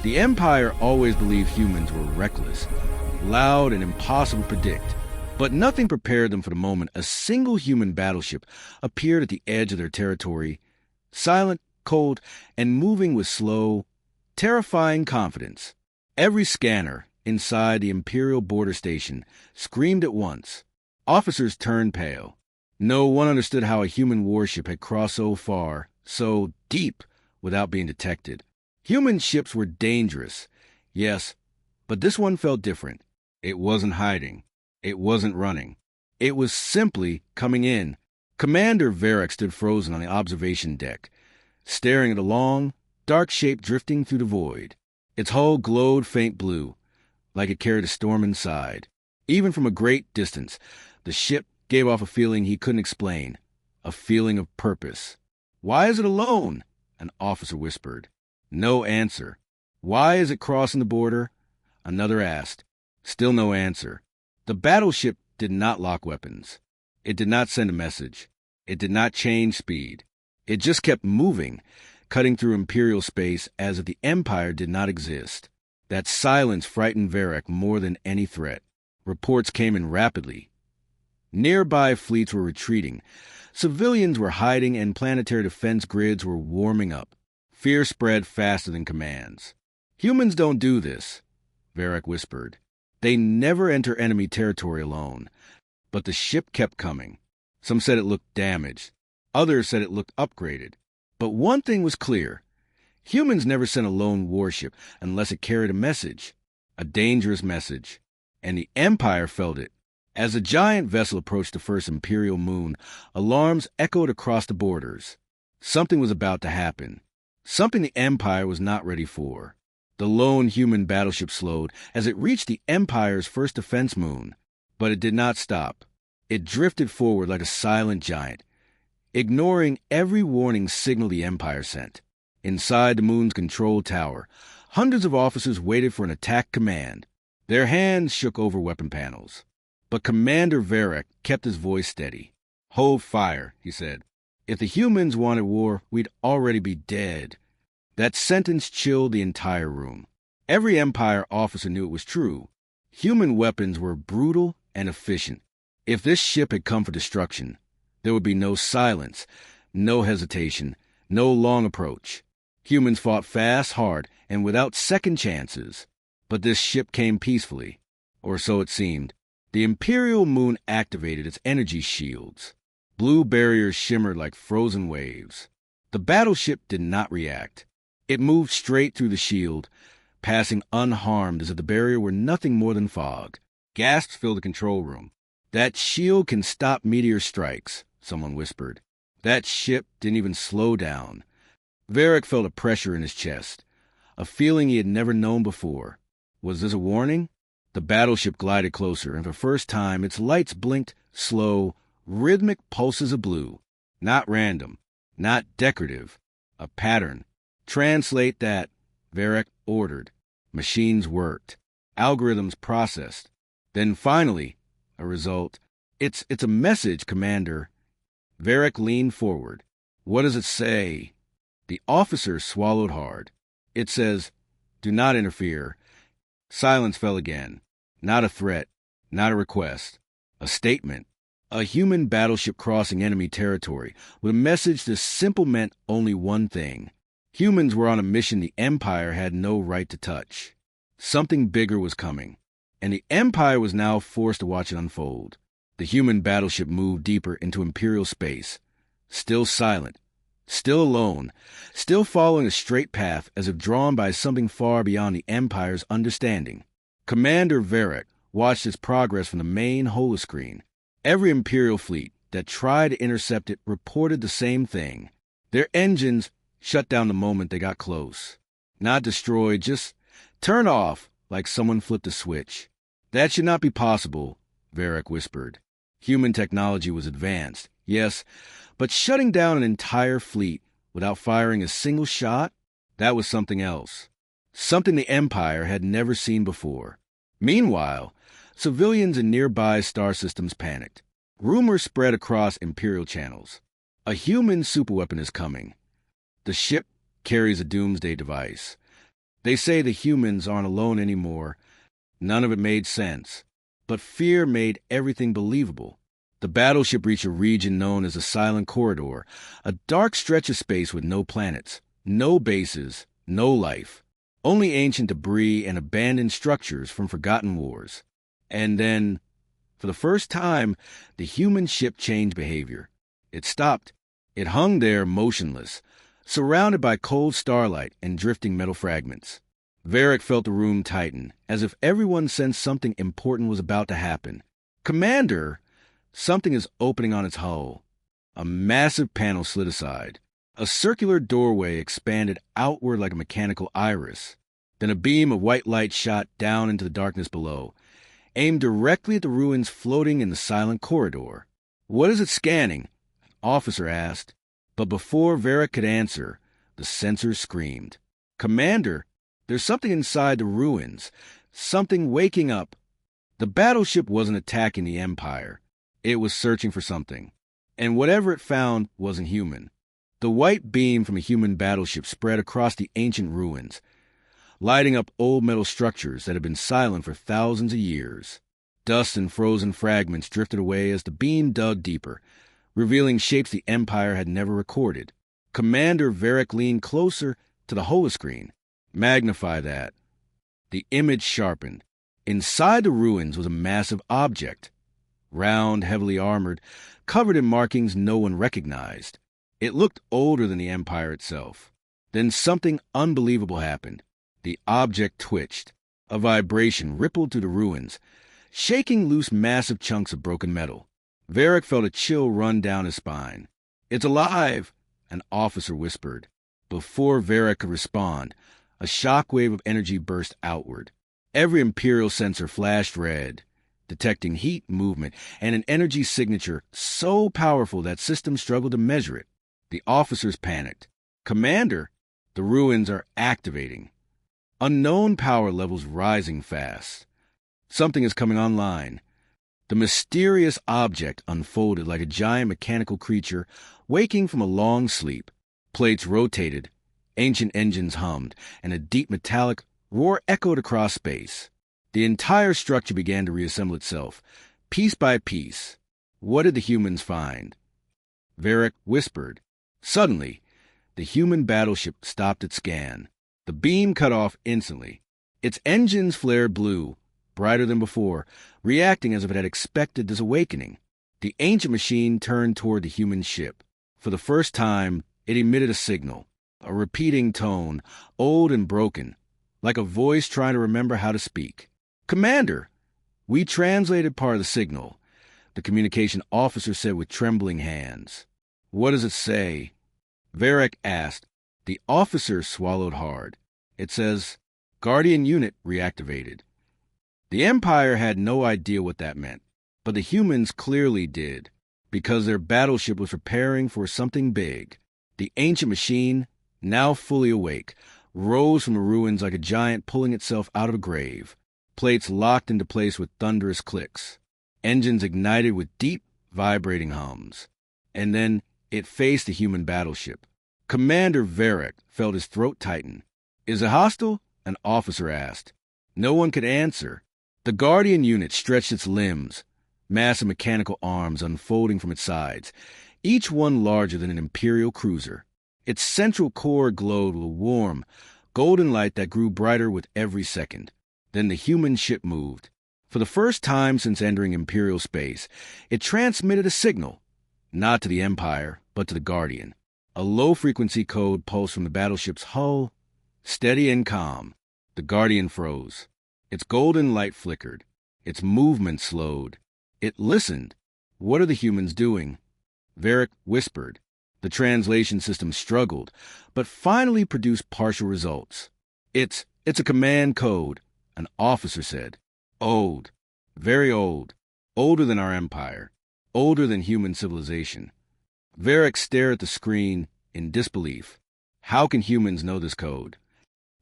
The Empire always believed humans were reckless, loud, and impossible to predict. But nothing prepared them for the moment a single human battleship appeared at the edge of their territory, silent, cold, and moving with slow, terrifying confidence. Every scanner inside the Imperial border station screamed at once. Officers turned pale. No one understood how a human warship had crossed so far, so deep, without being detected. Human ships were dangerous, yes, but this one felt different. It wasn't hiding. It wasn't running. It was simply coming in. Commander Varric stood frozen on the observation deck, staring at a long, dark shape drifting through the void. Its hull glowed faint blue, like it carried a storm inside. Even from a great distance, the ship gave off a feeling he couldn't explain, a feeling of purpose. "Why is it alone?" an officer whispered. No answer. "Why is it crossing the border?" another asked. Still no answer. The battleship did not lock weapons. It did not send a message. It did not change speed. It just kept moving, cutting through Imperial space as if the Empire did not exist. That silence frightened Varric more than any threat. Reports came in rapidly. Nearby fleets were retreating. Civilians were hiding and planetary defense grids were warming up. Fear spread faster than commands. "Humans don't do this," Varric whispered. "They never enter enemy territory alone." But the ship kept coming. Some said it looked damaged. Others said it looked upgraded. But one thing was clear. Humans never sent a lone warship unless it carried a message. A dangerous message. And the Empire felt it. As the giant vessel approached the first Imperial moon, alarms echoed across the borders. Something was about to happen. Something the Empire was not ready for. The lone human battleship slowed as it reached the Empire's first defense moon. But it did not stop. It drifted forward like a silent giant, ignoring every warning signal the Empire sent. Inside the moon's control tower, hundreds of officers waited for an attack command. Their hands shook over weapon panels. But Commander Varric kept his voice steady. "Hold fire," he said. "If the humans wanted war, we'd already be dead." That sentence chilled the entire room. Every Empire officer knew it was true. Human weapons were brutal and efficient. If this ship had come for destruction, there would be no silence, no hesitation, no long approach. Humans fought fast, hard, and without second chances. But this ship came peacefully, or so it seemed. The Imperial moon activated its energy shields. Blue barriers shimmered like frozen waves. The battleship did not react. It moved straight through the shield, passing unharmed as if the barrier were nothing more than fog. Gasps filled the control room. "That shield can stop meteor strikes," someone whispered. That ship didn't even slow down. Varric felt a pressure in his chest, a feeling he had never known before. Was this a warning? The battleship glided closer, and for the first time its lights blinked slow, rhythmic pulses of blue. Not random, not decorative, a pattern. "Translate that," Varric ordered. Machines worked. Algorithms processed. Then finally, a result. It's a message, Commander." Varric leaned forward. "What does it say?" The officer swallowed hard. "It says, 'Do not interfere.'" Silence fell again. Not a threat, not a request. A statement. A human battleship crossing enemy territory with a message this simple meant only one thing. Humans were on a mission the Empire had no right to touch. Something bigger was coming, and the Empire was now forced to watch it unfold. The human battleship moved deeper into Imperial space, still silent, still alone, still following a straight path as if drawn by something far beyond the Empire's understanding. Commander Varric watched its progress from the main holoscreen. Every Imperial fleet that tried to intercept it reported the same thing. Their engines shut down the moment they got close. Not destroyed, just turned off like someone flipped a switch. "That should not be possible," Varric whispered. Human technology was advanced, yes, but shutting down an entire fleet without firing a single shot? That was something else. Something the Empire had never seen before. Meanwhile, civilians in nearby star systems panicked. Rumors spread across Imperial channels. "A human superweapon is coming. The ship carries a doomsday device." They say the humans aren't alone anymore. None of it made sense. But fear made everything believable. The battleship reached a region known as the Silent Corridor, a dark stretch of space with no planets, no bases, no life, only ancient debris and abandoned structures from forgotten wars. And then, for the first time, the human ship changed behavior. It stopped. It hung there motionless, surrounded by cold starlight and drifting metal fragments. Varric felt the room tighten, as if everyone sensed something important was about to happen. "Commander!" Something is opening on its hull. A massive panel slid aside. A circular doorway expanded outward like a mechanical iris. Then a beam of white light shot down into the darkness below, aimed directly at the ruins floating in the silent corridor. "What is it scanning?" an officer asked. But before Varric could answer, the sensors screamed. "Commander, there's something inside the ruins. Something waking up." The battleship wasn't attacking the Empire. It was searching for something. And whatever it found wasn't human. The white beam from a human battleship spread across the ancient ruins, lighting up old metal structures that had been silent for thousands of years. Dust and frozen fragments drifted away as the beam dug deeper, revealing shapes the Empire had never recorded. Commander Varric leaned closer to the holoscreen. "Magnify that." The image sharpened. Inside the ruins was a massive object. Round, heavily armored, covered in markings no one recognized. It looked older than the Empire itself. Then something unbelievable happened. The object twitched. A vibration rippled through the ruins, shaking loose massive chunks of broken metal. Varric felt a chill run down his spine. "It's alive!" an officer whispered. Before Varric could respond, a shockwave of energy burst outward. Every Imperial sensor flashed red, detecting heat, movement, and an energy signature so powerful that systems struggled to measure it. The officers panicked. "Commander, the ruins are activating. Unknown power levels rising fast. Something is coming online." The mysterious object unfolded like a giant mechanical creature waking from a long sleep. Plates rotated, ancient engines hummed, and a deep metallic roar echoed across space. The entire structure began to reassemble itself, piece by piece. What did the humans find? Varric whispered. Suddenly, the human battleship stopped its scan. The beam cut off instantly. Its engines flared blue, brighter than before, reacting as if it had expected this awakening. The ancient machine turned toward the human ship. For the first time, it emitted a signal, a repeating tone, old and broken, like a voice trying to remember how to speak. "Commander!" "We translated part of the signal," the communication officer said with trembling hands. "What does it say?" Varric asked. The officer swallowed hard. "It says, Guardian Unit reactivated." The Empire had no idea what that meant, but the humans clearly did, because their battleship was preparing for something big. The ancient machine, now fully awake, rose from the ruins like a giant pulling itself out of a grave. Plates locked into place with thunderous clicks. Engines ignited with deep, vibrating hums. And then it faced the human battleship. Commander Varric felt his throat tighten. "Is it hostile?" an officer asked. No one could answer. The Guardian Unit stretched its limbs, massive mechanical arms unfolding from its sides, each one larger than an Imperial cruiser. Its central core glowed with a warm, golden light that grew brighter with every second. Then the human ship moved. For the first time since entering Imperial space, it transmitted a signal, not to the Empire, but to the Guardian. A low-frequency code pulsed from the battleship's hull, steady and calm. The Guardian froze. Its golden light flickered. Its movement slowed. It listened. "What are the humans doing?" Varric whispered. The translation system struggled, but finally produced partial results. It's a command code," an officer said. "Old. Very old. Older than our empire. Older than human civilization." Varric stared at the screen in disbelief. How can humans know this code?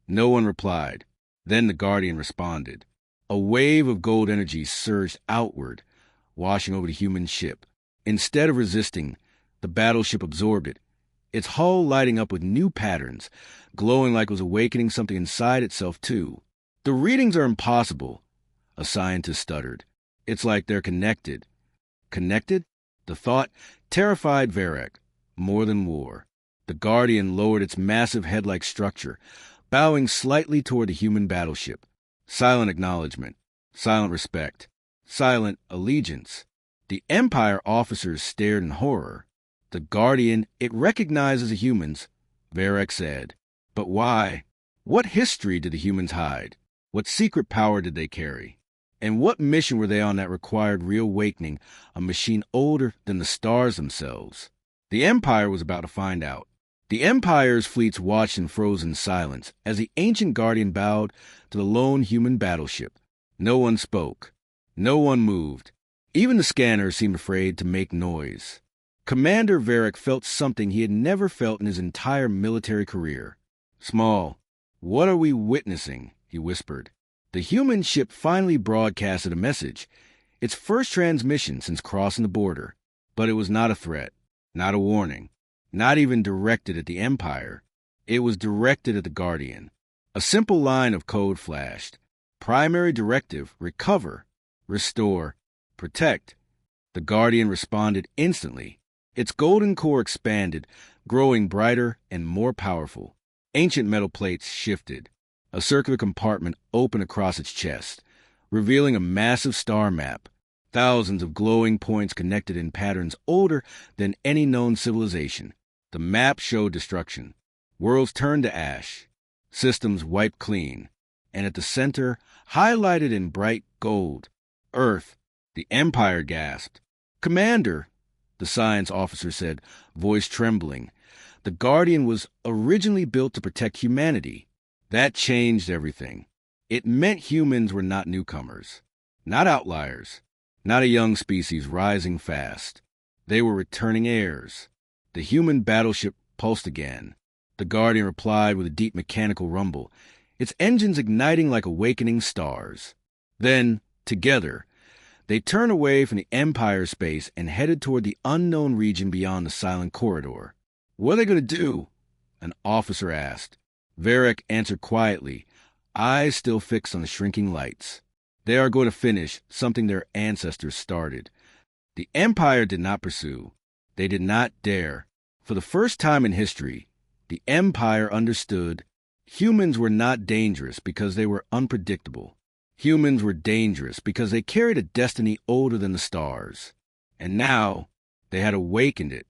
No one replied. Then the Guardian responded. A wave of gold energy surged outward, washing over the human ship. Instead of resisting, the battleship absorbed it. its hull lighting up with new patterns, glowing like it was awakening something inside itself, too. "The readings are impossible," a scientist stuttered. "It's like they're connected." Connected? The thought terrified Varek more than war. The Guardian lowered its massive head-like structure, bowing slightly toward the human battleship. Silent acknowledgement, silent respect, silent allegiance. The Empire officers stared in horror. The Guardian, it recognizes the humans, Varek said. But why? What history did the humans hide? What secret power did they carry? And what mission were they on that required reawakening a machine older than the stars themselves? The Empire was about to find out. The Empire's fleets watched in frozen silence as the ancient Guardian bowed to the lone human battleship. No one spoke. No one moved. Even the scanners seemed afraid to make noise. Commander Varek felt something he had never felt in his entire military career. "Small, what are we witnessing?" he whispered. The human ship finally broadcasted a message, its first transmission since crossing the border. But it was not a threat, not a warning, not even directed at the Empire. It was directed at the Guardian. A simple line of code flashed. Primary directive: recover, restore, protect. The Guardian responded instantly. Its golden core expanded, growing brighter and more powerful. Ancient metal plates shifted. A circular compartment opened across its chest, revealing a massive star map. Thousands of glowing points connected in patterns older than any known civilization. The map showed destruction. Worlds turned to ash. Systems wiped clean. And at the center, highlighted in bright gold, Earth. The Empire gasped. "Commander," the science officer said, voice trembling. "The Guardian was originally built to protect humanity." That changed everything. It meant humans were not newcomers, not outliers, not a young species rising fast. They were returning heirs. The human battleship pulsed again. The Guardian replied with a deep mechanical rumble, its engines igniting like awakening stars. Then, together, they turned away from the Empire space and headed toward the unknown region beyond the silent corridor. "What are they going to do?" an officer asked. Varek answered quietly, eyes still fixed on the shrinking lights. "They are going to finish something their ancestors started." The Empire did not pursue. They did not dare. For the first time in history, the Empire understood humans were not dangerous because they were unpredictable. Humans were dangerous because they carried a destiny older than the stars. And now they had awakened it.